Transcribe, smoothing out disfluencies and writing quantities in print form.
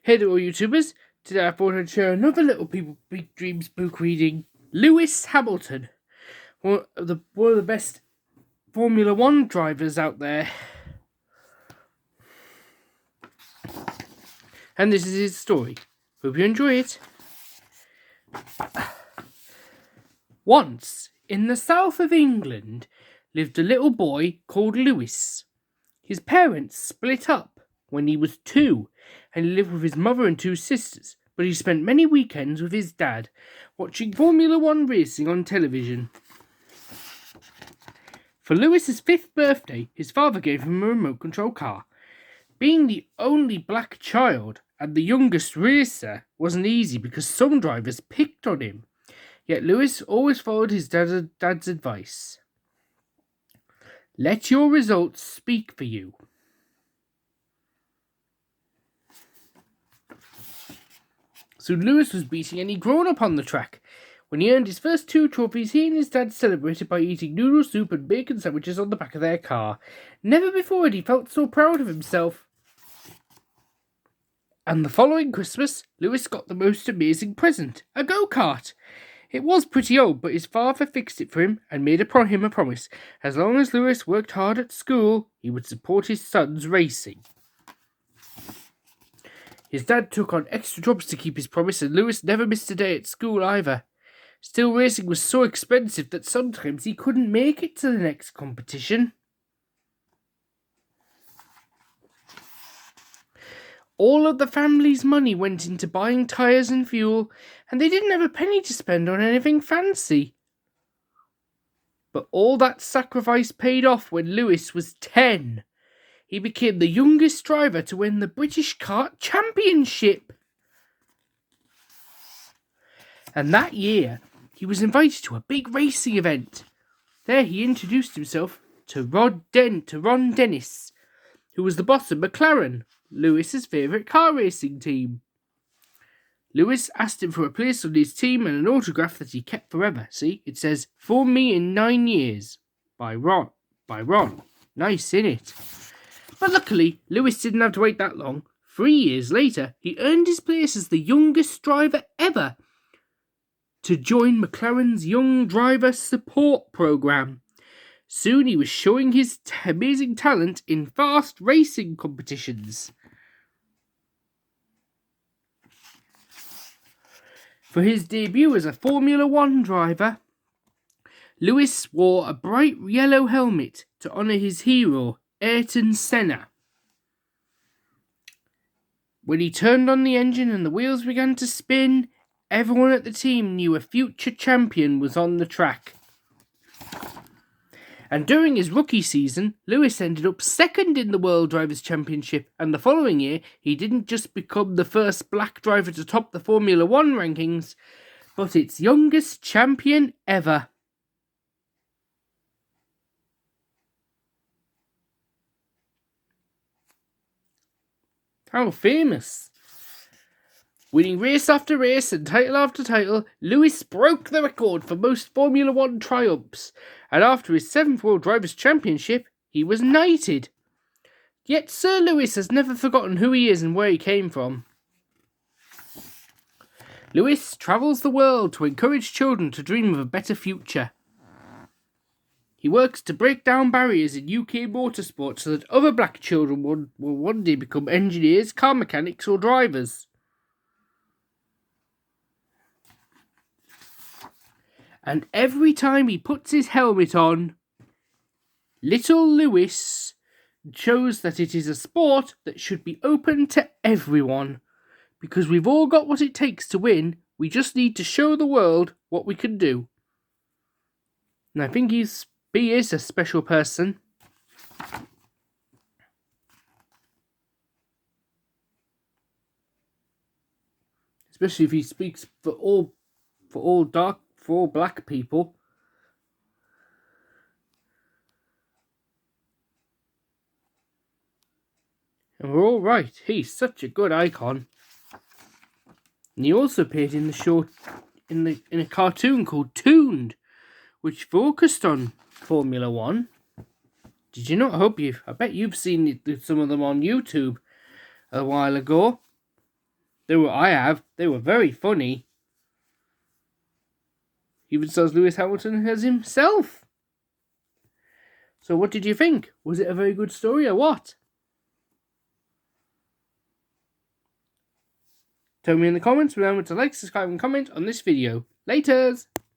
Hey there all YouTubers, today I thought I'd share another Little People Big Dreams book reading. Lewis Hamilton, one of the best Formula 1 drivers out there. And this is his story. Hope you enjoy it. Once, in the south of England, lived a little boy called Lewis. His parents split up when he was 2, and he lived with his mother and 2 sisters, but he spent many weekends with his dad, watching Formula 1 racing on television. For Lewis's 5th birthday, his father gave him a remote control car. Being the only black child and the youngest racer wasn't easy because some drivers picked on him. Yet Lewis always followed his dad's advice. Let your results speak for you. Soon Lewis was beating any grown-up on the track. When he earned his first 2 trophies, he and his dad celebrated by eating noodle soup and bacon sandwiches on the back of their car. Never before had he felt so proud of himself. And the following Christmas, Lewis got the most amazing present, a go-kart. It was pretty old, but his father fixed it for him and made him a promise. As long as Lewis worked hard at school, he would support his son's racing. His dad took on extra jobs to keep his promise, and Lewis never missed a day at school either. Still, racing was so expensive that sometimes he couldn't make it to the next competition. All of the family's money went into buying tyres and fuel, and they didn't have a penny to spend on anything fancy. But all that sacrifice paid off when Lewis was 10. He became the youngest driver to win the British Kart Championship. And that year, he was invited to a big racing event. There he introduced himself to Ron Dennis, who was the boss of McLaren, Lewis's favourite car racing team. Lewis asked him for a place on his team and an autograph that he kept forever. See, it says, "For me in 9 years, by Ron. Nice, innit? But luckily, Lewis didn't have to wait that long. 3 years later, he earned his place as the youngest driver ever to join McLaren's Young Driver Support Program. Soon he was showing his amazing talent in fast racing competitions. For his debut as a Formula 1 driver, Lewis wore a bright yellow helmet to honour his hero, Ayrton Senna. When he turned on the engine and the wheels began to spin, everyone at the team knew a future champion was on the track. And during his rookie season, Lewis ended up 2nd in the World Drivers' Championship, and the following year, he didn't just become the first black driver to top the Formula 1 rankings, but its youngest champion ever. How famous! Winning race after race and title after title, Lewis broke the record for most Formula 1 triumphs, and after his 7th World Drivers' Championship, he was knighted. Yet Sir Lewis has never forgotten who he is and where he came from. Lewis travels the world to encourage children to dream of a better future. He works to break down barriers in UK motorsport so that other black children will one day become engineers, car mechanics or drivers. And every time he puts his helmet on, little Lewis shows that it is a sport that should be open to everyone. Because we've all got what it takes to win, we just need to show the world what we can do. And I think he is a special person. Especially if he speaks for all black people. And we're all right. He's such a good icon. And he also appeared in the show in a cartoon called Tooned, which focused on Formula 1. Did you not? I bet you've seen some of them on YouTube a while ago. They were very funny. Even so as Lewis Hamilton as himself. So what did you think? Was it a very good story or what? Tell me in the comments. Remember to like, subscribe and comment on this video. Laters!